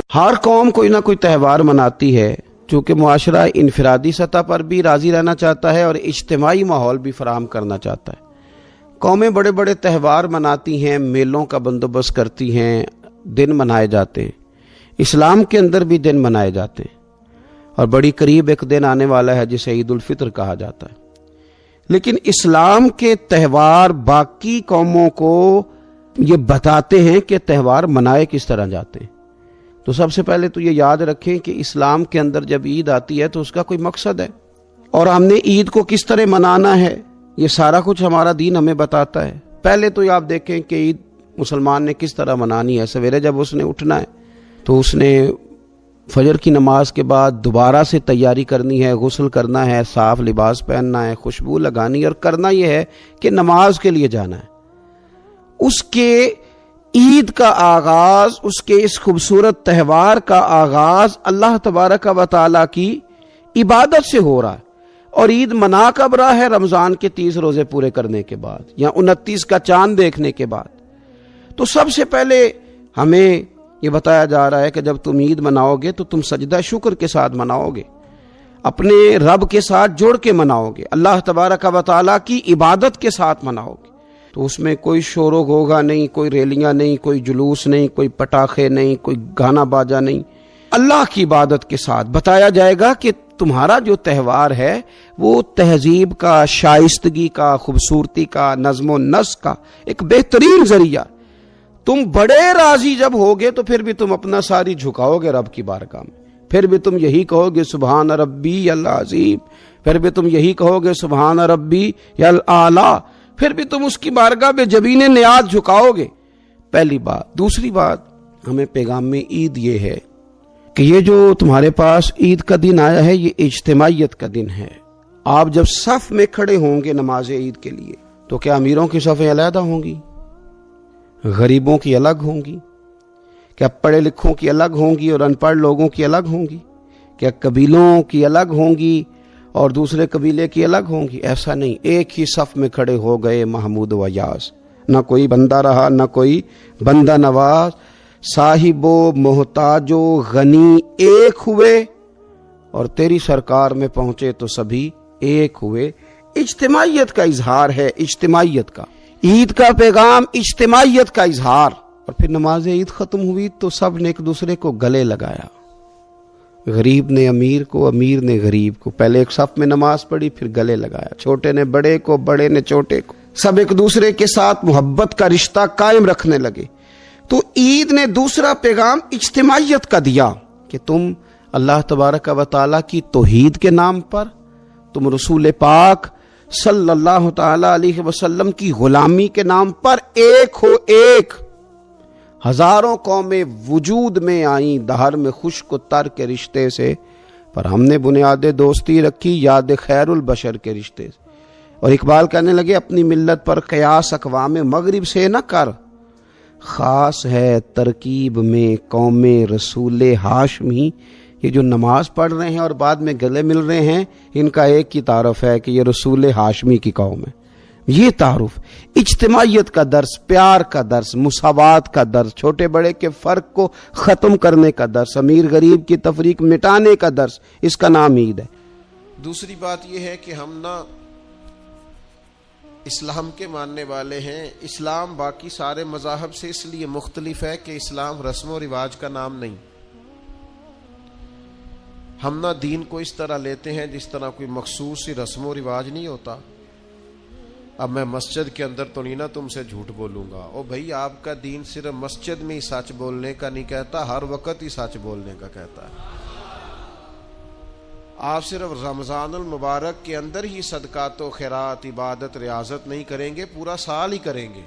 ہر قوم کوئی نہ کوئی تہوار مناتی ہے، چونکہ معاشرہ انفرادی سطح پر بھی راضی رہنا چاہتا ہے اور اجتماعی ماحول بھی فراہم کرنا چاہتا ہے۔ قومیں بڑے بڑے تہوار مناتی ہیں، میلوں کا بندوبست کرتی ہیں، دن منائے جاتے ہیں۔ اسلام کے اندر بھی دن منائے جاتے ہیں، اور بڑی قریب ایک دن آنے والا ہے جسے عید الفطر کہا جاتا ہے۔ لیکن اسلام کے تہوار باقی قوموں کو یہ بتاتے ہیں کہ تہوار منائے کس طرح جاتے ہیں۔ تو سب سے پہلے تو یہ یاد رکھیں کہ اسلام کے اندر جب عید آتی ہے تو اس کا کوئی مقصد ہے، اور ہم نے عید کو کس طرح منانا ہے یہ سارا کچھ ہمارا دین ہمیں بتاتا ہے۔ پہلے تو آپ دیکھیں کہ عید مسلمان نے کس طرح منانی ہے۔ سویرے جب اس نے اٹھنا ہے تو اس نے فجر کی نماز کے بعد دوبارہ سے تیاری کرنی ہے، غسل کرنا ہے، صاف لباس پہننا ہے، خوشبو لگانی ہے، اور کرنا یہ ہے کہ نماز کے لیے جانا ہے۔ اس کے عید کا آغاز، اس کے اس خوبصورت تہوار کا آغاز اللہ تبارک و تعالیٰ کی عبادت سے ہو رہا ہے، اور عید منا کب رہا ہے؟ رمضان کے 30 روزے پورے کرنے کے بعد یا 29 کا چاند دیکھنے کے بعد۔ تو سب سے پہلے ہمیں یہ بتایا جا رہا ہے کہ جب تم عید مناؤ گے تو تم سجدہ شکر کے ساتھ مناؤ گے، اپنے رب کے ساتھ جڑ کے مناؤ گے، اللہ تبارک و تعالیٰ کی عبادت کے ساتھ مناؤ گے۔ تو اس میں کوئی شور و غوغا نہیں، کوئی ریلیاں نہیں، کوئی جلوس نہیں، کوئی پٹاخے نہیں، کوئی گانا باجا نہیں۔ اللہ کی عبادت کے ساتھ بتایا جائے گا کہ تمہارا جو تہوار ہے وہ تہذیب کا، شائستگی کا، خوبصورتی کا، نظم و نسق کا ایک بہترین ذریعہ۔ تم بڑے راضی جب ہوگے تو پھر بھی تم اپنا ساری جھکاؤ گے رب کی بارگاہ میں، پھر بھی تم یہی کہو گے سبحان ربی العظیم، پھر بھی تم یہی کہو گے سبحان ربی الاعلی، پھر بھی تم اس کی بارگاہ میں جبین نیاز جھکاؤ گے۔ پہلی بات۔ دوسری بات، ہمیں پیغام عید یہ ہے کہ یہ جو تمہارے پاس عید کا دن آیا ہے یہ اجتماعیت کا دن ہے۔ آپ جب صف میں کھڑے ہوں گے نماز عید کے لیے تو کیا امیروں کی صفیں علیحدہ ہوں گی؟ غریبوں کی الگ ہوں گی؟ کیا پڑھے لکھوں کی الگ ہوں گی اور ان پڑھ لوگوں کی الگ ہوں گی؟ کیا قبیلوں کی الگ ہوں گی اور دوسرے قبیلے کی الگ ہوں گی؟ ایسا نہیں، ایک ہی صف میں کھڑے ہو گئے محمود و یاز، نہ کوئی بندہ رہا نہ کوئی بندہ نواز، صاحب و محتاج و غنی ایک ہوئے، اور تیری سرکار میں پہنچے تو سبھی ایک ہوئے۔ اجتماعیت کا اظہار ہے، اجتماعیت کا۔ عید کا پیغام اجتماعیت کا اظہار۔ اور پھر نماز عید ختم ہوئی تو سب نے ایک دوسرے کو گلے لگایا، غریب نے امیر کو، امیر نے غریب کو، پہلے ایک صف میں نماز پڑھی پھر گلے لگایا، چھوٹے نے بڑے کو، بڑے نے چھوٹے کو، سب ایک دوسرے کے ساتھ محبت کا رشتہ قائم رکھنے لگے۔ تو عید نے دوسرا پیغام اجتماعیت کا دیا کہ تم اللہ تبارک و تعالیٰ کی توحید کے نام پر، تم رسول پاک صلی اللہ تعالی علیہ وسلم کی غلامی کے نام پر ایک ہو، ایک۔ ہزاروں قومیں وجود میں آئیں دہر میں خشک و تر کے رشتے سے، پر ہم نے بنیاد دوستی رکھی یاد خیر البشر کے رشتے سے۔ اور اقبال کہنے لگے اپنی ملت پر قیاس اقوام مغرب سے نہ کر، خاص ہے ترکیب میں قوم رسول ہاشمی۔ یہ جو نماز پڑھ رہے ہیں اور بعد میں گلے مل رہے ہیں، ان کا ایک ہی تعارف ہے کہ یہ رسول ہاشمی کی قوم ہے۔ یہ تعارف اجتماعیت کا درس، پیار کا درس، مساوات کا درس، چھوٹے بڑے کے فرق کو ختم کرنے کا درس، امیر غریب کی تفریق مٹانے کا درس، اس کا نام عید ہے۔ دوسری بات یہ ہے کہ ہم نہ اسلام کے ماننے والے ہیں۔ اسلام باقی سارے مذاہب سے اس لیے مختلف ہے کہ اسلام رسم و رواج کا نام نہیں۔ ہم نہ دین کو اس طرح لیتے ہیں جس طرح کوئی مخصوص سی رسم و رواج نہیں ہوتا۔ اب میں مسجد کے اندر تو نہیں نا تم سے جھوٹ بولوں گا، او بھائی آپ کا دین صرف مسجد میں ہی سچ بولنے کا نہیں کہتا، ہر وقت ہی سچ بولنے کا کہتا ہے۔ آپ صرف رمضان المبارک کے اندر ہی صدقات و خیرات، عبادت، ریاضت نہیں کریں گے، پورا سال ہی کریں گے۔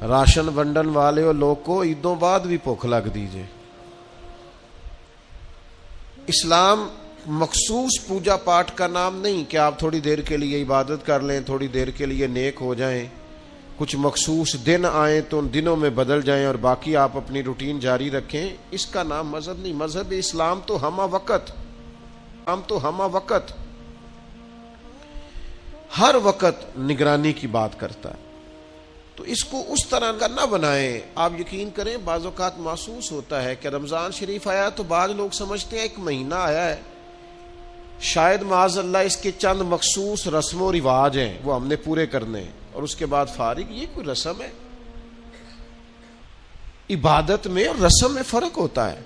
راشن ونڈن والے لوگ کو عیدوں بعد بھی بھوک لگ دیجئے۔ اسلام مخصوص پوجا پاٹ کا نام نہیں کہ آپ تھوڑی دیر کے لیے عبادت کر لیں، تھوڑی دیر کے لیے نیک ہو جائیں، کچھ مخصوص دن آئیں تو ان دنوں میں بدل جائیں اور باقی آپ اپنی روٹین جاری رکھیں۔ اس کا نام مذہب نہیں۔ مذہب اسلام تو ہمہ وقت، ہر وقت نگرانی کی بات کرتا ہے۔ تو تو اس کو اس طرح کا نہ بنائیں. آپ یقین کریں بعض اوقات محسوس ہوتا ہے کہ رمضان شریف آیا تو بعض لوگ سمجھتے ہیں ایک مہینہ آیا ہے، شاید معاذ اللہ اس کے چند مخصوص رسم و رواج ہیں وہ ہم نے پورے کرنے ہیں اور اس کے بعد فارغ. یہ کوئی رسم ہے؟ عبادت میں اور رسم میں فرق ہوتا ہے.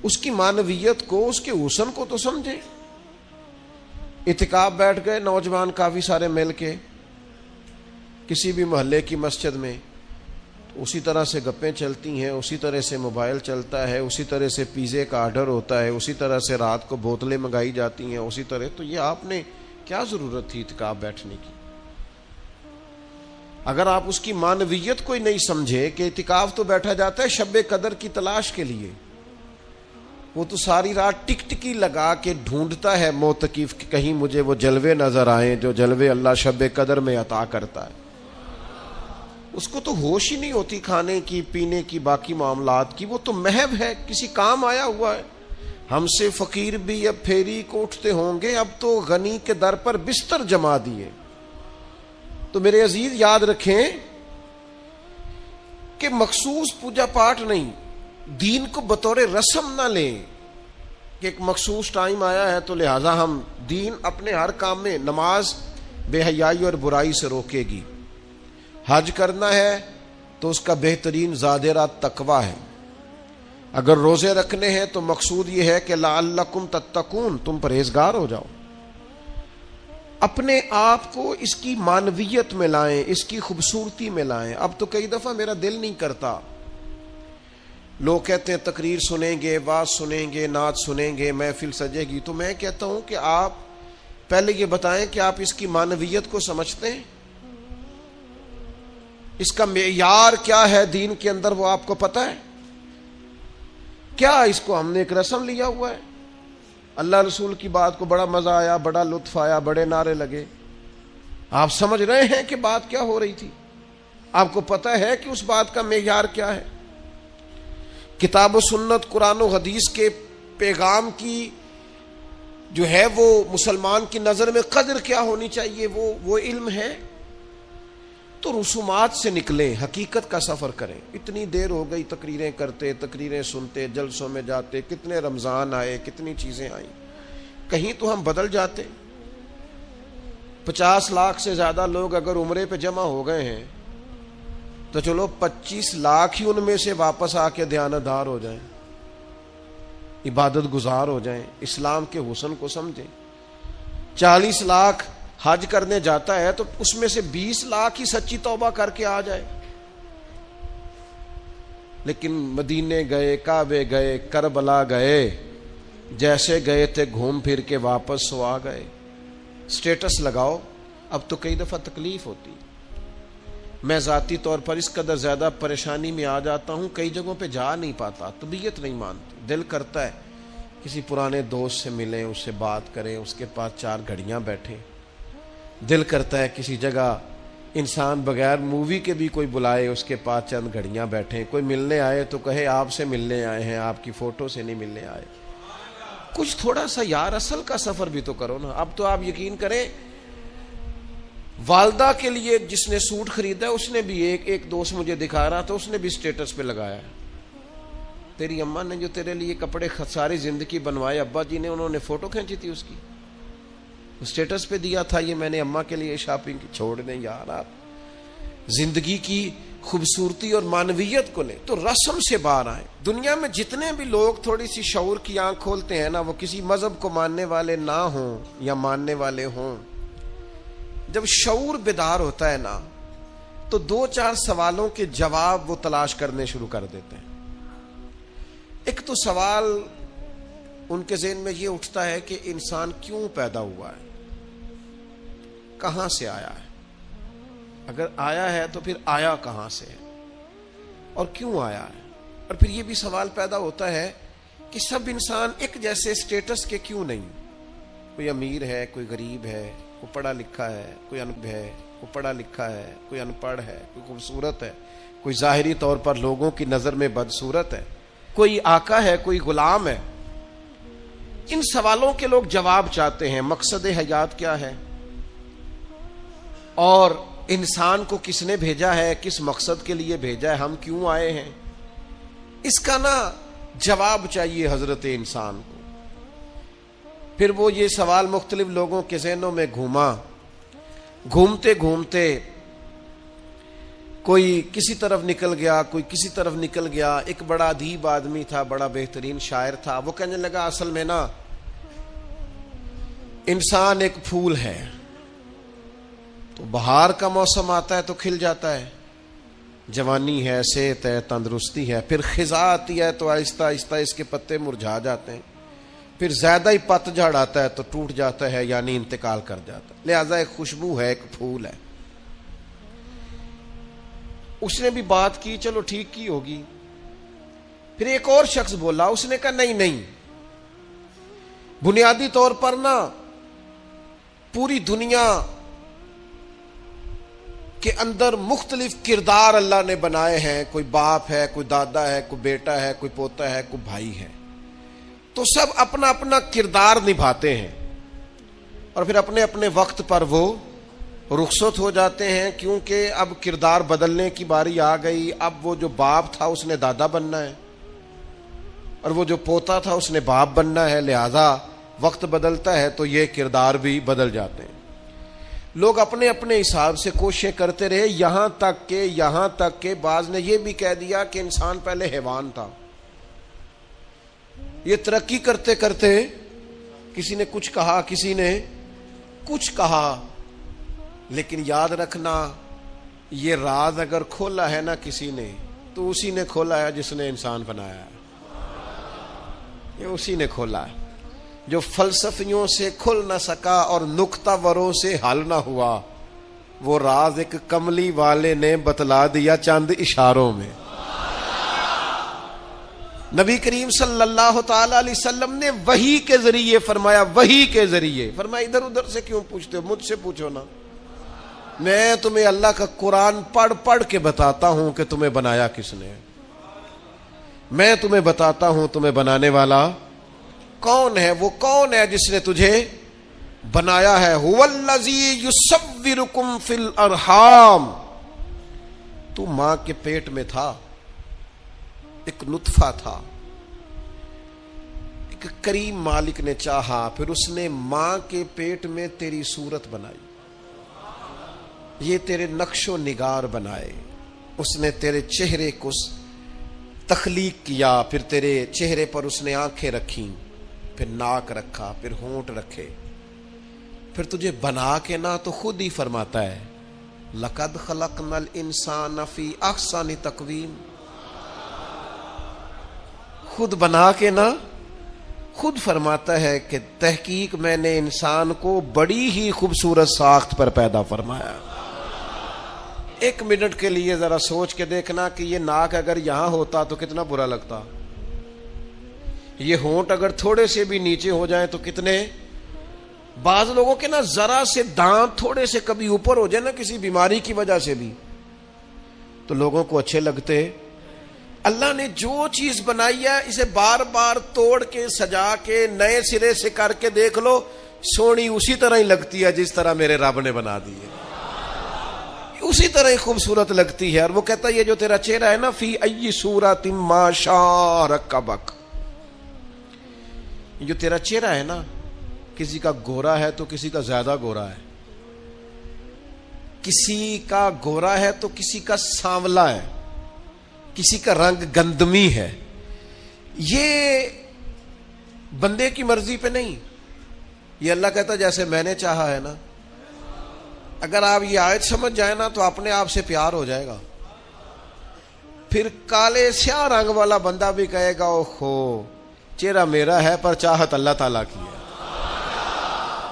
اس کی معنویت کو، اس کے حسن کو تو سمجھیں. اعتکاف بیٹھ گئے نوجوان کافی سارے مل کے کسی بھی محلے کی مسجد میں، اسی طرح سے گپیں چلتی ہیں، اسی طرح سے موبائل چلتا ہے، اسی طرح سے پیزے کا آرڈر ہوتا ہے، اسی طرح سے رات کو بوتلیں منگائی جاتی ہیں اسی طرح. تو یہ آپ نے کیا ضرورت تھی اعتکاف بیٹھنے کی؟ اگر آپ اس کی معنویت کو ہی نہیں سمجھے کہ اعتکاف تو بیٹھا جاتا ہے شب قدر کی تلاش کے لیے، وہ تو ساری رات ٹک ٹکی لگا کے ڈھونڈتا ہے معتکف کہ کہیں مجھے وہ جلوے نظر آئیں جو جلوے اللہ شب قدر میں عطا کرتا ہے. اس کو تو ہوش ہی نہیں ہوتی کھانے کی، پینے کی، باقی معاملات کی. وہ تو محض ہے کسی کام آیا ہوا ہے. ہم سے فقیر بھی اب پھیری کو اٹھتے ہوں گے، اب تو غنی کے در پر بستر جما دیے. تو میرے عزیز یاد رکھیں کہ مخصوص پوجا پاٹ نہیں، دین کو بطور رسم نہ لیں کہ ایک مخصوص ٹائم آیا ہے تو لہذا ہم دین اپنے ہر کام میں. نماز بے حیائی اور برائی سے روکے گی. حج کرنا ہے تو اس کا بہترین زادرہ تقوی ہے. اگر روزے رکھنے ہیں تو مقصود یہ ہے کہ لعلکم تتقون، تم پرہیزگار ہو جاؤ. اپنے آپ کو اس کی معنویت میں لائیں، اس کی خوبصورتی میں لائیں. اب تو کئی دفعہ میرا دل نہیں کرتا، لوگ کہتے ہیں تقریر سنیں گے، واز سنیں گے، نعت سنیں گے، محفل سجے گی. تو میں کہتا ہوں کہ آپ پہلے یہ بتائیں کہ آپ اس کی معنویت کو سمجھتے ہیں؟ اس کا معیار کیا ہے دین کے اندر وہ آپ کو پتہ ہے؟ کیا اس کو ہم نے ایک رسم لیا ہوا ہے؟ اللہ رسول کی بات کو بڑا مزہ آیا، بڑا لطف آیا، بڑے نعرے لگے. آپ سمجھ رہے ہیں کہ بات کیا ہو رہی تھی؟ آپ کو پتہ ہے کہ اس بات کا معیار کیا ہے؟ کتاب و سنت، قرآن و حدیث کے پیغام کی جو ہے وہ مسلمان کی نظر میں قدر کیا ہونی چاہیے وہ علم ہے. تو رسومات سے نکلیں، حقیقت کا سفر کریں. اتنی دیر ہو گئی تقریریں کرتے، تقریریں سنتے، جلسوں میں جاتے، کتنے رمضان آئے، کتنی چیزیں آئیں. کہیں تو ہم بدل جاتے. 50 لاکھ سے زیادہ لوگ اگر عمرے پہ جمع ہو گئے ہیں تو چلو 25 لاکھ ہی ان میں سے واپس آ کے دیانتدار ہو جائیں، عبادت گزار ہو جائیں، اسلام کے حسن کو سمجھیں. 40 لاکھ حج کرنے جاتا ہے تو اس میں سے 20 لاکھ ہی سچی توبہ کر کے آ جائے. لیکن مدینے گئے، کعبے گئے، کربلا گئے، جیسے گئے تھے گھوم پھر کے واپس سو آ گئے. سٹیٹس لگاؤ. اب تو کئی دفعہ تکلیف ہوتی. میں ذاتی طور پر اس قدر زیادہ پریشانی میں آ جاتا ہوں، کئی جگہوں پہ جا نہیں پاتا، طبیعت نہیں مانتی. دل کرتا ہے کسی پرانے دوست سے ملیں، اس سے بات کریں، اس کے پاس 4 گھڑیاں بیٹھیں. دل کرتا ہے کسی جگہ انسان بغیر مووی کے بھی کوئی بلائے، اس کے پاس چند گھڑیاں بیٹھیں. کوئی ملنے آئے تو کہے آپ سے ملنے آئے ہیں، آپ کی فوٹو سے نہیں ملنے آئے. کچھ تھوڑا سا یار اصل کا سفر بھی تو کرو نا. اب تو آپ یقین کریں، والدہ کے لیے جس نے سوٹ خریدا ہے اس نے بھی ایک دوست مجھے دکھا رہا تھا، اس نے بھی سٹیٹس پہ لگایا ہے. تیری اماں نے جو تیرے لیے کپڑے ساری زندگی بنوائے، ابا جی نے انہوں نے فوٹو کھینچی تھی اس کی، سٹیٹس پہ دیا تھا، یہ میں نے اماں کے لیے شاپنگ کی. چھوڑ دیں یار، آپ زندگی کی خوبصورتی اور معنویت کو لیں تو رسم سے باہر آئیں. دنیا میں جتنے بھی لوگ تھوڑی سی شعور کی آنکھ کھولتے ہیں نا، وہ کسی مذہب کو ماننے والے نہ ہوں یا ماننے والے ہوں، جب شعور بیدار ہوتا ہے نا تو 2-4 سوالوں کے جواب وہ تلاش کرنے شروع کر دیتے ہیں. ایک تو سوال ان کے ذہن میں یہ اٹھتا ہے کہ انسان کیوں پیدا ہوا ہے، کہاں سے آیا ہے، اگر آیا ہے تو پھر آیا کہاں سے ہے اور کیوں آیا ہے. اور پھر یہ بھی سوال پیدا ہوتا ہے کہ سب انسان ایک جیسے سٹیٹس کے کیوں نہیں. کوئی امیر ہے، کوئی غریب ہے، کوئی پڑھا لکھا ہے، کوئی ان ہے، کوئی پڑھا لکھا ہے، کوئی ان پڑھ ہے، کوئی خوبصورت ہے، کوئی ظاہری طور پر لوگوں کی نظر میں بدصورت ہے، کوئی آقا ہے، کوئی غلام ہے. ان سوالوں کے لوگ جواب چاہتے ہیں. مقصد حیات کیا ہے اور انسان کو کس نے بھیجا ہے, کس مقصد کے لیے بھیجا ہے, ہم کیوں آئے ہیں, اس کا نا جواب چاہیے حضرت انسان کو. پھر وہ یہ سوال مختلف لوگوں کے ذہنوں میں گھوما, گھومتے گھومتے کوئی کسی طرف نکل گیا, کوئی کسی طرف نکل گیا. ایک بڑا ادیب آدمی تھا, بڑا بہترین شاعر تھا, وہ کہنے لگا اصل میں نا انسان ایک پھول ہے, تو بہار کا موسم آتا ہے تو کھل جاتا ہے, جوانی ہے, صحت ہے, تندرستی ہے. پھر خزاں آتی ہے تو آہستہ آہستہ اس کے پتے مرجھا جاتے ہیں. پھر زیادہ ہی پتجھڑ آتا ہے تو ٹوٹ جاتا ہے, یعنی انتقال کر جاتا ہے. لہذا ایک خوشبو ہے, ایک پھول ہے. اس نے بھی بات کی, چلو ٹھیک کی ہوگی. پھر ایک اور شخص بولا, اس نے کہا نہیں نہیں, بنیادی طور پر نا پوری دنیا کے اندر مختلف کردار اللہ نے بنائے ہیں. کوئی باپ ہے, کوئی دادا ہے, کوئی بیٹا ہے, کوئی پوتا ہے, کوئی بھائی ہے. تو سب اپنا اپنا کردار نبھاتے ہیں اور پھر اپنے اپنے وقت پر وہ رخصت ہو جاتے ہیں, کیونکہ اب کردار بدلنے کی باری آ گئی. اب وہ جو باپ تھا اس نے دادا بننا ہے, اور وہ جو پوتا تھا اس نے باپ بننا ہے. لہذا وقت بدلتا ہے تو یہ کردار بھی بدل جاتے ہیں. لوگ اپنے اپنے حساب سے کوششیں کرتے رہے, یہاں تک کہ بعض نے یہ بھی کہہ دیا کہ انسان پہلے حیوان تھا. یہ ترقی کرتے کرتے کسی نے کچھ کہا, کسی نے کچھ کہا, لیکن یاد رکھنا یہ راز اگر کھولا ہے نا کسی نے, تو اسی نے کھولا ہے جس نے انسان بنایا ہے. یہ اسی نے کھولا ہے. جو فلسفیوں سے کھل نہ سکا اور نکتہ وروں سے حل نہ ہوا, وہ راز ایک کملی والے نے بتلا دیا چند اشاروں میں. نبی کریم صلی اللہ تعالی علیہ وسلم نے وحی کے ذریعے فرمایا, وحی کے ذریعے فرمایا. ادھر ادھر سے کیوں پوچھتے ہو, مجھ سے پوچھو نا. میں تمہیں اللہ کا قرآن پڑھ پڑھ کے بتاتا ہوں کہ تمہیں بنایا کس نے. میں تمہیں بتاتا ہوں تمہیں بنانے والا کون ہے. وہ کون ہے جس نے تجھے بنایا ہے. هو الذی یصورکم فی الارحام. تو ماں کے پیٹ میں تھا, ایک نطفہ تھا, ایک کریم مالک نے چاہا, پھر اس نے ماں کے پیٹ میں تیری صورت بنائی, یہ تیرے نقش و نگار بنائے. اس نے تیرے چہرے کو تخلیق کیا, پھر تیرے چہرے پر اس نے آنکھیں رکھیں, پھر ناک رکھا, پھر ہونٹ رکھے, پھر تجھے بنا کے نہ تو خود ہی فرماتا ہے لقد خلقنا الانسان فی احسن تقویم. خود بنا کے نہ خود فرماتا ہے کہ تحقیق میں نے انسان کو بڑی ہی خوبصورت ساخت پر پیدا فرمایا. ایک منٹ کے لیے ذرا سوچ کے دیکھنا کہ یہ ناک اگر یہاں ہوتا تو کتنا برا لگتا, یہ ہونٹ اگر تھوڑے سے بھی نیچے ہو جائیں تو کتنے. بعض لوگوں کے نا ذرا سے دانت تھوڑے سے کبھی اوپر ہو جائے نا کسی بیماری کی وجہ سے بھی, تو لوگوں کو اچھے لگتے. اللہ نے جو چیز بنائی ہے اسے بار بار توڑ کے سجا کے نئے سرے سے کر کے دیکھ لو, سونی اسی طرح ہی لگتی ہے جس طرح میرے رب نے بنا دی ہے, اسی طرح ہی خوبصورت لگتی ہے. اور وہ کہتا ہے یہ جو تیرا چہرہ ہے نا, فی ای صورت ما شاء رکبک, یہ جو تیرا چہرہ ہے نا, کسی کا گورا ہے تو کسی کا زیادہ گورا ہے, کسی کا گورا ہے تو کسی کا سانولا ہے, کسی کا رنگ گندمی ہے. یہ بندے کی مرضی پہ نہیں, یہ اللہ کہتا جیسے میں نے چاہا ہے نا. اگر آپ یہ آیت سمجھ جائیں نا تو اپنے آپ سے پیار ہو جائے گا. پھر کالے سیاہ رنگ والا بندہ بھی کہے گا اوہو چہرہ میرا ہے پر چاہت اللہ تعالیٰ کی ہے.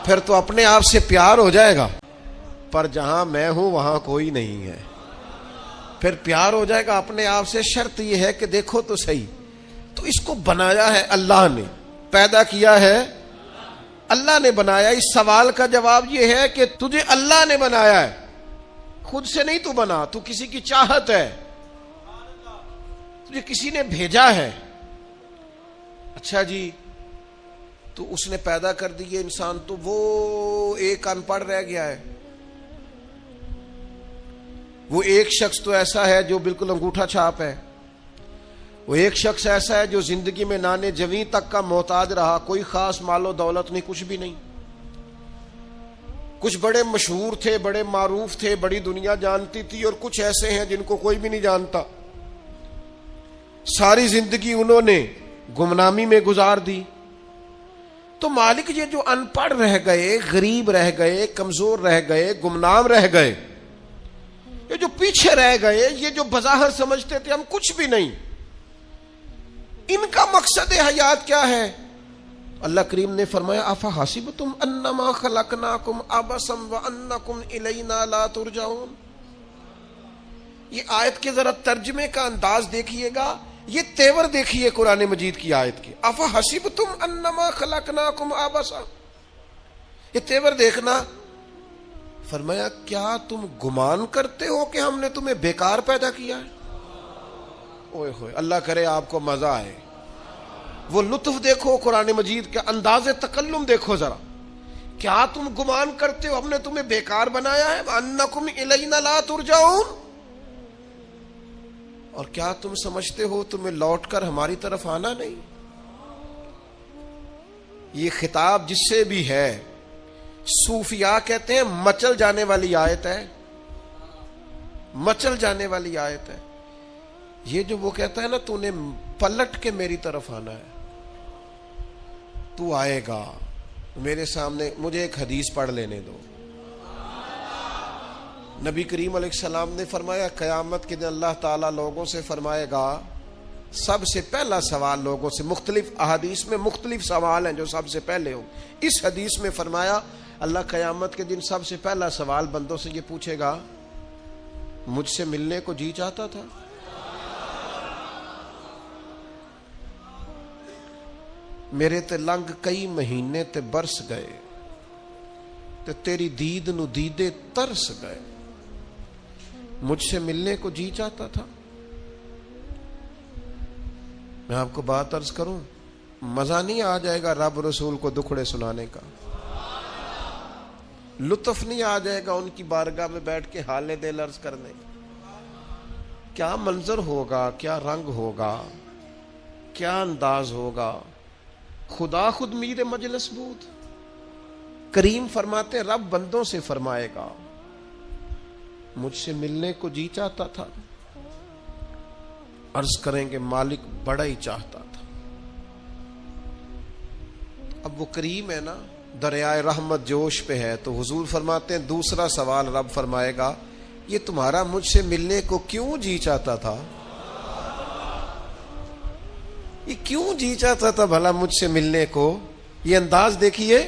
پھر تو اپنے آپ سے پیار ہو جائے گا, پر جہاں میں ہوں وہاں کوئی نہیں ہے. پھر پیار ہو جائے گا اپنے آپ سے. شرط یہ ہے کہ دیکھو تو صحیح, تو اس کو بنایا ہے اللہ نے, پیدا کیا ہے اللہ نے, بنایا. اس سوال کا جواب یہ ہے کہ تجھے اللہ نے بنایا ہے, خود سے نہیں تو بنا, تو کسی کی چاہت ہے, تجھے کسی نے بھیجا ہے. اچھا جی, تو اس نے پیدا کر دی انسان, تو وہ ایک ان پڑھ رہ گیا ہے, وہ ایک شخص تو ایسا ہے جو بالکل انگوٹھا چھاپ ہے، وہ ایک شخص ایسا ہے جو زندگی میں نانے جویں تک کا محتاج رہا، کوئی خاص مال و دولت نہیں، کچھ بھی نہیں۔ کچھ بڑے مشہور تھے، بڑے معروف تھے، بڑی دنیا جانتی تھی، اور کچھ ایسے ہیں جن کو کوئی بھی نہیں جانتا۔ ساری زندگی انہوں نے گمنامی میں گزار دی۔ تو مالک یہ جو ان پڑھ رہ گئے، غریب رہ گئے، کمزور رہ گئے، گمنام رہ گئے، یہ جو پیچھے رہ گئے، یہ جو بظاہر سمجھتے تھے ہم کچھ بھی نہیں، ان کا مقصد حیات کیا ہے؟ اللہ کریم نے فرمایا افحسبتم انما خلقناکم عبثا وانکم الینا لا ترجعون۔ یہ آیت کے ذرا ترجمے کا انداز دیکھیے گا، یہ تیور دیکھیے قرآن مجید کی آیت کے، افحسبتم انما خلقناکم عبثا، یہ تیور دیکھنا۔ فرمایا کیا تم گمان کرتے ہو کہ ہم نے تمہیں بیکار پیدا کیا ہے؟ اوئے ہوئے، اللہ کرے آپ کو مزہ آئے، وہ لطف دیکھو قرآن مجید کا انداز تکلم دیکھو ذرا۔ کیا تم گمان کرتے ہو ہم نے تمہیں بیکار بنایا ہے؟ وَأَنَّكُمْ إِلَيْنَا لَا تُرْجَعُونَ، اور کیا تم سمجھتے ہو تمہیں لوٹ کر ہماری طرف آنا نہیں؟ یہ خطاب جس سے بھی ہے، صوفیاء کہتے ہیں مچل جانے والی آیت ہے، مچل جانے والی آیت ہے۔ یہ جو وہ کہتا ہے نا تو نے پلٹ کے میری طرف آنا ہے، تو آئے گا میرے سامنے، مجھے ایک حدیث پڑھ لینے دو۔ نبی کریم علیہ السلام نے فرمایا قیامت کے دن اللہ تعالیٰ لوگوں سے فرمائے گا، سب سے پہلا سوال لوگوں سے، مختلف احادیث میں مختلف سوال ہیں جو سب سے پہلے ہوں۔ اس حدیث میں فرمایا اللہ قیامت کے دن سب سے پہلا سوال بندوں سے یہ پوچھے گا، مجھ سے ملنے کو جی چاہتا تھا؟ میرے تے لنگ کئی مہینے تے برس گئے تے تیری دید نو دیدے ترس گئے، مجھ سے ملنے کو جی چاہتا تھا؟ میں آپ کو بات عرض کروں، مزہ نہیں آ جائے گا رب رسول کو دکھڑے سنانے کا؟ لطف نہیں آ جائے گا ان کی بارگاہ میں بیٹھ کے حال دل عرض کرنے؟ کیا منظر ہوگا، کیا رنگ ہوگا، کیا انداز ہوگا؟ خدا خود میر مجلس بود۔ کریم فرماتے رب بندوں سے فرمائے گا مجھ سے ملنے کو جی چاہتا تھا؟ عرض کریں گے مالک بڑا ہی چاہتا تھا۔ اب وہ کریم ہے نا، دریائے رحمت جوش پہ ہے، تو حضور فرماتے ہیں دوسرا سوال رب فرمائے گا، یہ تمہارا مجھ سے ملنے کو کیوں جی چاہتا تھا؟ یہ کیوں جی چاہتا تھا بھلا مجھ سے ملنے کو؟ یہ انداز دیکھیے۔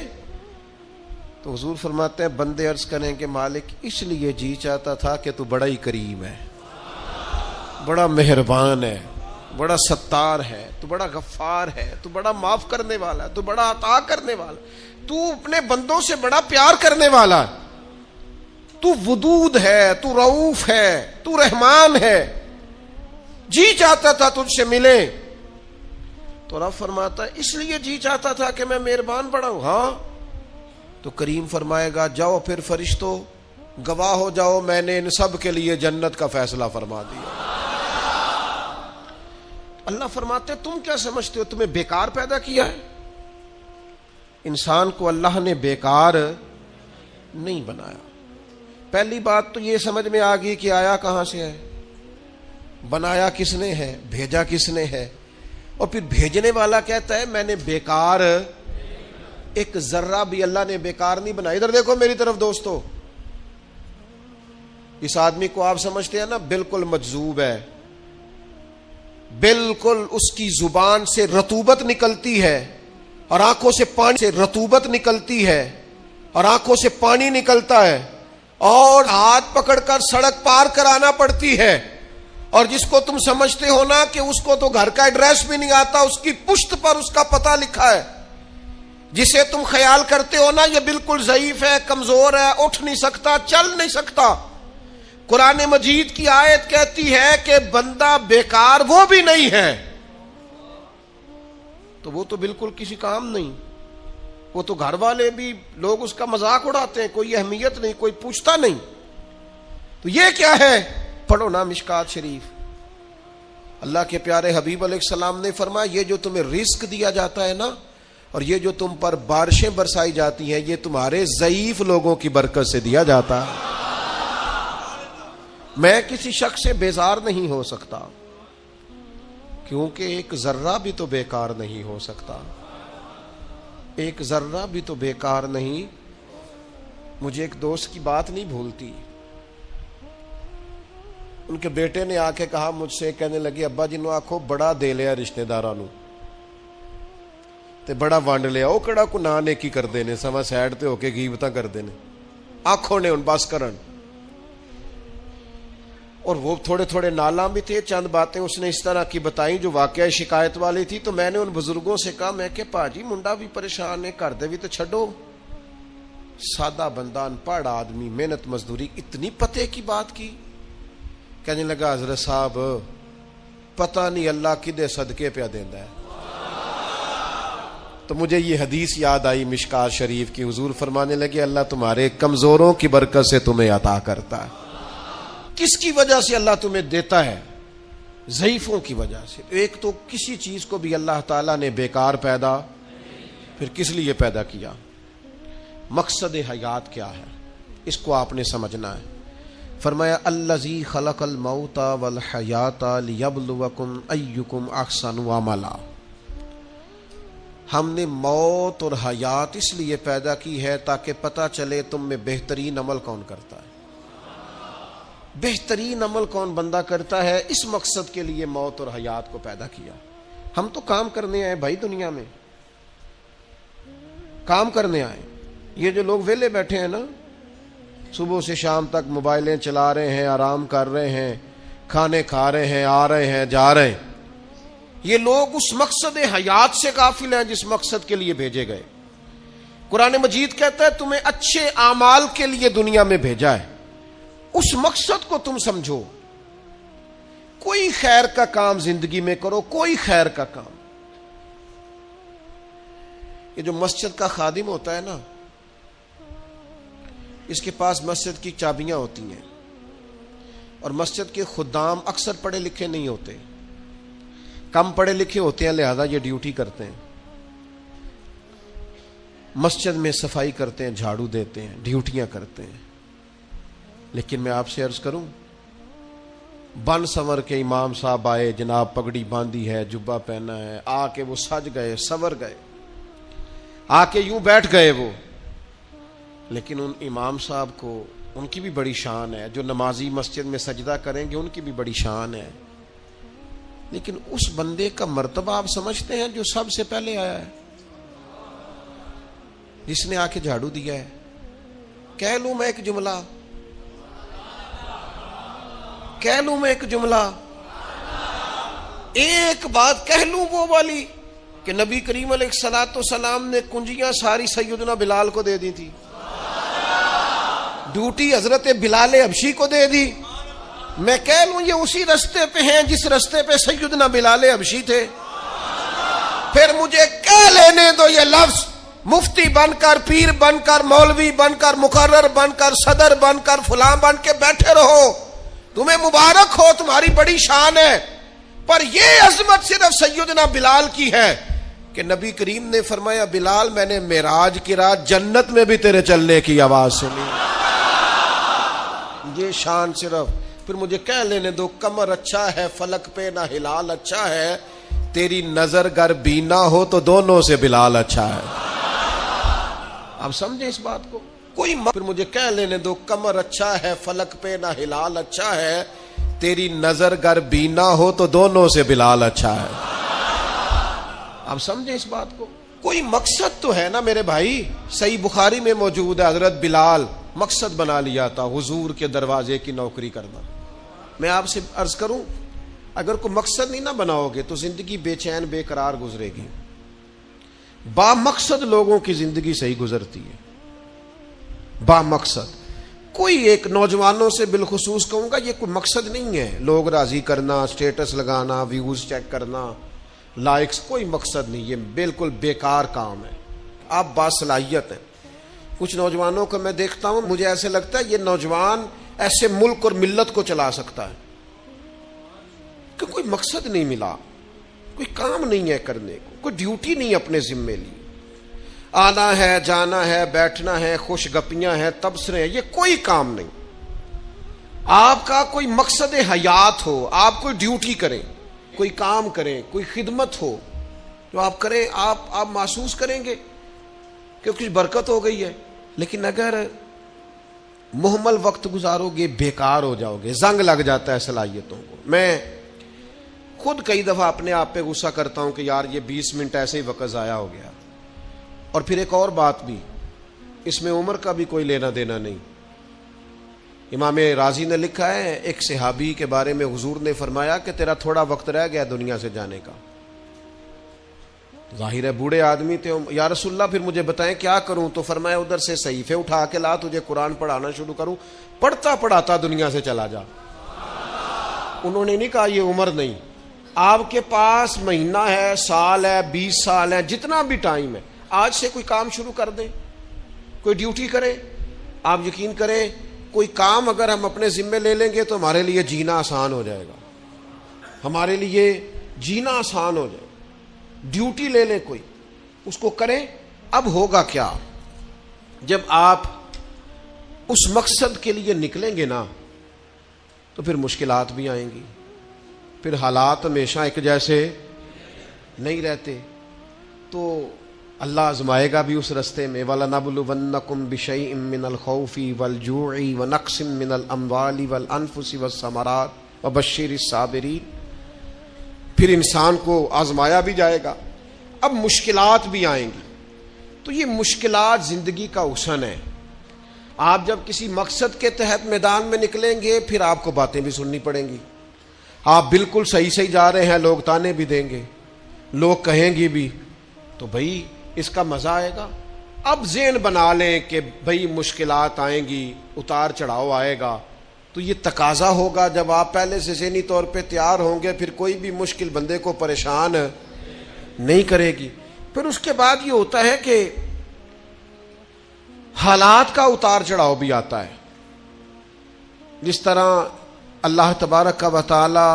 تو حضور فرماتے ہیں بندے عرض کریں کہ مالک اس لیے جی چاہتا تھا کہ تو بڑا ہی کریم ہے، بڑا مہربان ہے، بڑا ستار ہے، تو بڑا غفار ہے، تو بڑا معاف کرنے والا ہے، تو بڑا عطا کرنے والا، تو اپنے بندوں سے بڑا پیار کرنے والا، تو ودود ہے، تو رؤوف ہے، تو رحمان ہے، جی چاہتا تھا تجھ سے ملے۔ تو رب فرماتا ہے اس لیے جی چاہتا تھا کہ میں مہربان بڑا ہوں؟ ہاں۔ تو کریم فرمائے گا جاؤ پھر فرشتوں گواہ ہو جاؤ، میں نے ان سب کے لیے جنت کا فیصلہ فرما دیا۔ اللہ فرماتے تم کیا سمجھتے ہو تمہیں بیکار پیدا کیا ہے؟ انسان کو اللہ نے بیکار نہیں بنایا۔ پہلی بات تو یہ سمجھ میں آ گئی کہ آیا کہاں سے ہے، بنایا کس نے ہے، بھیجا کس نے ہے، اور پھر بھیجنے والا کہتا ہے میں نے بیکار، ایک ذرہ بھی اللہ نے بیکار نہیں بنایا۔ ادھر دیکھو میری طرف دوستو، اس آدمی کو آپ سمجھتے ہیں نا بالکل مجذوب ہے، بالکل اس کی زبان سے رطوبت نکلتی ہے اور آنکھوں سے پانی سے رطوبت نکلتی ہے اور آنکھوں سے پانی نکلتا ہے، اور ہاتھ پکڑ کر سڑک پار کرانا پڑتی ہے، اور جس کو تم سمجھتے ہو نا کہ اس کو تو گھر کا ایڈریس بھی نہیں آتا، اس کی پشت پر اس کا پتہ لکھا ہے، جسے تم خیال کرتے ہو نا یہ بالکل ضعیف ہے، کمزور ہے، اٹھ نہیں سکتا، چل نہیں سکتا، قرآن مجید کی آیت کہتی ہے کہ بندہ بیکار وہ بھی نہیں ہے، تو وہ تو بالکل کسی کام نہیں، وہ تو گھر والے بھی لوگ اس کا مذاق اڑاتے ہیں، کوئی اہمیت نہیں، کوئی پوچھتا نہیں۔ تو یہ کیا ہے؟ پڑھو نا مشکات شریف. اللہ کے پیارے حبیب علیہ السلام نے فرمایا یہ جو تمہیں رزق دیا جاتا ہے نا، اور یہ جو تم پر بارشیں برسائی جاتی ہیں، یہ تمہارے ضعیف لوگوں کی برکت سے دیا جاتا ہے. میں کسی شخص سے بیزار نہیں ہو سکتا، کیونکہ ایک ذرہ بھی تو بیکار نہیں ہو سکتا. ایک ذرہ بھی تو بیکار نہیں. مجھے ایک دوست کی بات نہیں بھولتی. ان کے بیٹے نے آ کے کہا مجھ سے، کہنے لگے ابا جی نو آکھو بڑا دے لیا رشتے داراں نو تے بڑا ونڈ لیا، وہ کہڑا کو نہ نیکی کردے نے، سما سائڈ تے ہو کے غیبتاں کردے نے. آنکھوں نے ان بس کرن. اور وہ تھوڑے تھوڑے نالاں بھی تھے. چند باتیں اس نے اس طرح کی بتائیں جو واقعہ شکایت والی تھی. تو میں نے ان بزرگوں سے کہا، میں کہ پاجی منڈا بھی پریشان ہے، گھر دے بھی تو چھڈو. سادہ بندہ، ان پڑھ آدمی، محنت مزدوری، اتنی پتے کی بات کی. کہنے لگا حضرت صاحب پتہ نہیں اللہ کدے صدقے پہ دیندا ہے. تو مجھے یہ حدیث یاد آئی مشکات شریف کی. حضور فرمانے لگے اللہ تمہارے کمزوروں کی برکت سے تمہیں عطا کرتا ہے. کس کی وجہ سے اللہ تمہیں دیتا ہے؟ ضعیفوں کی وجہ سے. ایک تو کسی چیز کو بھی اللہ تعالیٰ نے بیکار پیدا پھر کس لیے پیدا کیا؟ مقصد حیات کیا ہے اس کو آپ نے سمجھنا ہے. فرمایا الذی خلق الموت والحیات لیبلوکم ایکم احسن عملا. ہم نے موت اور حیات اس لیے پیدا کی ہے تاکہ پتہ چلے تم میں بہترین عمل کون کرتا ہے. بہترین عمل کون بندہ کرتا ہے، اس مقصد کے لیے موت اور حیات کو پیدا کیا. ہم تو کام کرنے آئے بھائی، دنیا میں کام کرنے آئے. یہ جو لوگ ویلے بیٹھے ہیں نا، صبح سے شام تک موبائلیں چلا رہے ہیں، آرام کر رہے ہیں، کھانے کھا رہے ہیں، آ رہے ہیں، جا رہے ہیں، یہ لوگ اس مقصد حیات سے غافل ہیں جس مقصد کے لیے بھیجے گئے. قرآن مجید کہتا ہے تمہیں اچھے اعمال کے لیے دنیا میں بھیجا ہے. اس مقصد کو تم سمجھو. کوئی خیر کا کام زندگی میں کرو، کوئی خیر کا کام. یہ جو مسجد کا خادم ہوتا ہے نا، اس کے پاس مسجد کی چابیاں ہوتی ہیں، اور مسجد کے خدام اکثر پڑھے لکھے نہیں ہوتے، کم پڑھے لکھے ہوتے ہیں، لہذا یہ ڈیوٹی کرتے ہیں. مسجد میں صفائی کرتے ہیں، جھاڑو دیتے ہیں، ڈیوٹیاں کرتے ہیں. لیکن میں آپ سے عرض کروں، بن سنور کے امام صاحب آئے، جناب پگڑی باندھی ہے، جبہ پہنا ہے، آ کے وہ سج گئے، سنور گئے، آ کے یوں بیٹھ گئے وہ. لیکن ان امام صاحب کو، ان کی بھی بڑی شان ہے. جو نمازی مسجد میں سجدہ کریں گے ان کی بھی بڑی شان ہے. لیکن اس بندے کا مرتبہ آپ سمجھتے ہیں جو سب سے پہلے آیا ہے، جس نے آ کے جھاڑو دیا ہے. کہہ لوں میں ایک جملہ، کہہ لوں میں ایک جملہ، ایک بات کہہ لوں وہ والی کہ نبی کریم علیہ الصلوۃ والسلام نے کنجیاں ساری سیدنا بلال کو دے دی تھی، ڈیوٹی حضرت بلال حبشی کو دے دی. میں کہہ لوں یہ اسی رستے پہ ہیں جس رستے پہ سیدنا بلال حبشی تھے. پھر مجھے کہہ لینے دو یہ لفظ، مفتی بن کر، پیر بن کر، مولوی بن کر، مقرر بن کر، صدر بن کر، فلاں بن کے بیٹھے رہو، تمہیں مبارک ہو، تمہاری بڑی شان ہے. پر یہ عظمت صرف سیدنا بلال کی ہے کہ نبی کریم نے فرمایا بلال میں نے معراج کی رات جنت میں بھی تیرے چلنے کی آواز سنی. یہ شان صرف. پھر مجھے کہہ لینے دو کمر اچھا ہے فلک پہ نہ ہلال اچھا ہے، تیری نظر گر بینا ہو تو دونوں سے بلال اچھا ہے. آپ سمجھیں اس بات کو. پھر مجھے کہہ لینے دو کمر اچھا ہے فلک پہ نہ ہلال اچھا ہے، تیری نظر گر بینا ہو تو دونوں سے بلال اچھا ہے. آپ سمجھیں اس بات کو. کوئی مقصد تو ہے نا میرے بھائی. صحیح بخاری میں موجود ہے حضرت بلال مقصد بنا لیا تھا حضور کے دروازے کی نوکری کرنا. میں آپ سے عرض کروں اگر کوئی مقصد نہیں نہ بناؤ گے تو زندگی بے چین بے قرار گزرے گی. با مقصد لوگوں کی زندگی صحیح گزرتی ہے، با مقصد. کوئی ایک نوجوانوں سے بالخصوص کہوں گا یہ کوئی مقصد نہیں ہے، لوگ راضی کرنا، سٹیٹس لگانا، ویوز چیک کرنا، لائکس، کوئی مقصد نہیں. یہ بالکل بیکار کام ہے. آپ باصلاحیت ہیں. کچھ نوجوانوں کو میں دیکھتا ہوں، مجھے ایسے لگتا ہے یہ نوجوان ایسے ملک اور ملت کو چلا سکتا ہے کہ کوئی مقصد نہیں ملا, کوئی کام نہیں ہے کرنے کو, کوئی ڈیوٹی نہیں اپنے ذمے لی. آنا ہے, جانا ہے, بیٹھنا ہے, خوش گپیاں ہیں, تبصرے ہیں, یہ کوئی کام نہیں. آپ کا کوئی مقصد حیات ہو, آپ کوئی ڈیوٹی کریں, کوئی کام کریں, کوئی خدمت ہو جو آپ کریں, آپ محسوس کریں گے کہ کچھ برکت ہو گئی ہے. لیکن اگر محمل وقت گزارو گے بیکار ہو جاؤ گے, زنگ لگ جاتا ہے صلاحیتوں کو. میں خود کئی دفعہ اپنے آپ پہ غصہ کرتا ہوں کہ یار یہ 20 منٹ ایسے ہی وقت ضائع ہو گیا. اور پھر ایک اور بات بھی, اس میں عمر کا بھی کوئی لینا دینا نہیں. امام رازی نے لکھا ہے ایک صحابی کے بارے میں حضور نے فرمایا کہ تیرا تھوڑا وقت رہ گیا دنیا سے جانے کا. ظاہر ہے بوڑھے آدمی تھے, یا رسول اللہ پھر مجھے بتائیں کیا کروں؟ تو فرمایا ادھر سے صحیفے اٹھا کے لا, تجھے قرآن پڑھانا شروع کروں, پڑھتا پڑھاتا دنیا سے چلا جا. انہوں نے نہیں کہا یہ عمر نہیں, آپ کے پاس مہینہ ہے, سال ہے, 20 سال ہے, جتنا بھی ٹائم ہے, آج سے کوئی کام شروع کر دیں, کوئی ڈیوٹی کریں. آپ یقین کریں کوئی کام اگر ہم اپنے ذمے لے لیں گے تو ہمارے لیے جینا آسان ہو جائے گا, ہمارے لیے جینا آسان ہو جائے گا. ڈیوٹی لے لیں کوئی, اس کو کریں. اب ہوگا کیا جب آپ اس مقصد کے لیے نکلیں گے نا, تو پھر مشکلات بھی آئیں گی, پھر حالات ہمیشہ ایک جیسے نہیں رہتے. تو اللہ آزمائے گا بھی اس رستے میں. وَلَنَبْلُوَنَّكُمْ بِشَيْءٍ مِّنَ الْخَوْفِ وَالْجُوعِ وَنَقْصٍ مِّنَ الْأَمْوَالِ وَالْأَنفُسِ وَالثَّمَرَاتِ وَبَشِّرِ الصَّابِرِينَ. پھر انسان کو آزمایا بھی جائے گا. اب مشکلات بھی آئیں گی. تو یہ مشکلات زندگی کا حسن ہے. آپ جب کسی مقصد کے تحت میدان میں نکلیں گے پھر آپ کو باتیں بھی سننی پڑیں گی. آپ بالکل صحیح جا رہے ہیں, لوگ تانے بھی دیں گے, لوگ کہیں گے بھی, تو بھائی اس کا مزہ آئے گا. اب ذہن بنا لیں کہ بھائی مشکلات آئیں گی, اتار چڑھاؤ آئے گا, تو یہ تقاضا ہوگا جب آپ پہلے سے ذہنی طور پہ تیار ہوں گے, پھر کوئی بھی مشکل بندے کو پریشان نہیں کرے گی. پھر اس کے بعد یہ ہوتا ہے کہ حالات کا اتار چڑھاؤ بھی آتا ہے. جس طرح اللہ تبارک و تعالی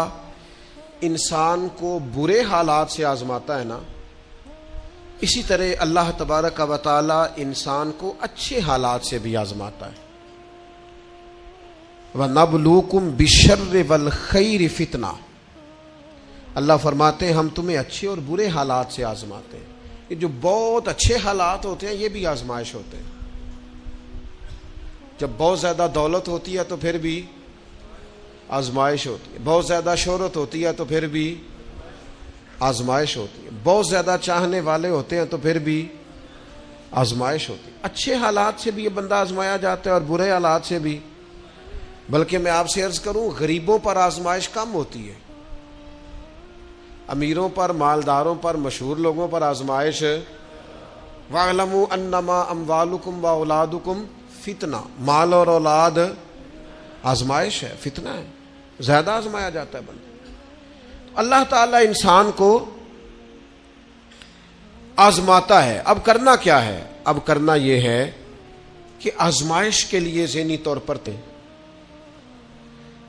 انسان کو برے حالات سے آزماتا ہے نا, اسی طرح اللہ تبارک و تعالی انسان کو اچھے حالات سے بھی آزماتا ہے. وَنَبْلُوكُمْ بِالشَّرِّ وَالْخَيْرِ فِتْنَةً. اللہ فرماتے ہیں ہم تمہیں اچھے اور برے حالات سے آزماتے ہیں. یہ جو بہت اچھے حالات ہوتے ہیں یہ بھی آزمائش ہوتے ہیں. جب بہت زیادہ دولت ہوتی ہے تو پھر بھی آزمائش ہوتی ہے, بہت زیادہ شہرت ہوتی ہے تو پھر بھی آزمائش ہوتی ہے, بہت زیادہ چاہنے والے ہوتے ہیں تو پھر بھی آزمائش ہوتی ہے. اچھے حالات سے بھی یہ بندہ آزمایا جاتا ہے اور برے حالات سے بھی. بلکہ میں آپ سے عرض کروں غریبوں پر آزمائش کم ہوتی ہے, امیروں پر, مالداروں پر, مشہور لوگوں پر آزمائش. وَاعْلَمُوا أَنَّمَا أَمْوَالُكُمْ وَأَوْلَادُكُمْ فتنہ. مال اور اولاد آزمائش ہے, فتنہ ہے, زیادہ آزمایا جاتا ہے بندہ. اللہ تعالیٰ انسان کو آزماتا ہے. اب کرنا کیا ہے؟ اب کرنا یہ ہے کہ آزمائش کے لیے ذہنی طور پر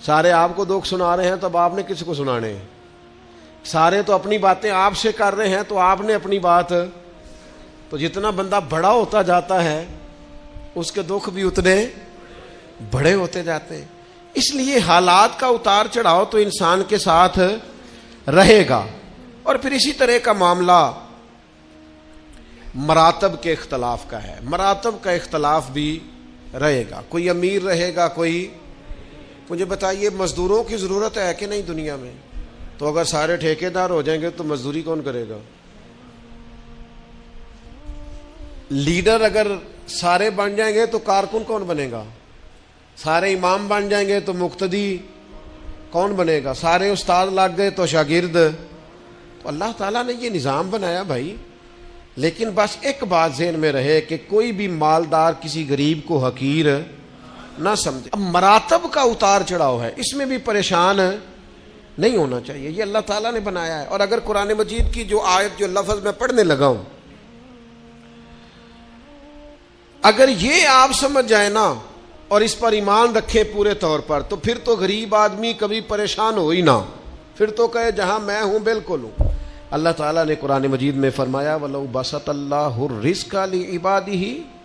سارے آپ کو دکھ سنا رہے ہیں تو اب آپ نے کس کو سنانے ہیں؟ سارے تو اپنی باتیں آپ سے کر رہے ہیں تو آپ نے اپنی بات. تو جتنا بندہ بڑا ہوتا جاتا ہے اس کے دکھ بھی اتنے بڑے ہوتے جاتے ہیں. اس لیے حالات کا اتار چڑھاؤ تو انسان کے ساتھ رہے گا. اور پھر اسی طرح کا معاملہ مراتب کے اختلاف کا ہے. مراتب کا اختلاف بھی رہے گا. کوئی امیر رہے گا, کوئی. مجھے بتائیے مزدوروں کی ضرورت ہے کہ نہیں دنیا میں؟ تو اگر سارے ٹھیکیدار ہو جائیں گے تو مزدوری کون کرے گا؟ لیڈر اگر سارے بن جائیں گے تو کارکن کون بنے گا؟ سارے امام بن جائیں گے تو مقتدی کون بنے گا؟ سارے استاد لگ گئے تو شاگرد. تو اللہ تعالیٰ نے یہ نظام بنایا بھائی. لیکن بس ایک بات ذہن میں رہے کہ کوئی بھی مالدار کسی غریب کو حقیر نہ سمجھے. اب مراتب کا اتار چڑھاؤ ہے, اس میں بھی پریشان نہیں ہونا چاہیے. یہ اللہ تعالیٰ نے بنایا ہے. اور اگر قرآن مجید کی جو آیت جو لفظ میں پڑھنے لگا ہوں, اگر یہ آپ سمجھ جائے نا اور اس پر ایمان رکھیں پورے طور پر, تو پھر تو غریب آدمی کبھی پریشان ہو ہی نہ, پھر تو کہے جہاں میں ہوں بالکل ہوں. اللہ تعالیٰ نے قرآن مجید میں فرمایا وَلَوْ بَسَطَ اللَّهُ الرِّزْقَ لِعِبَادِهِ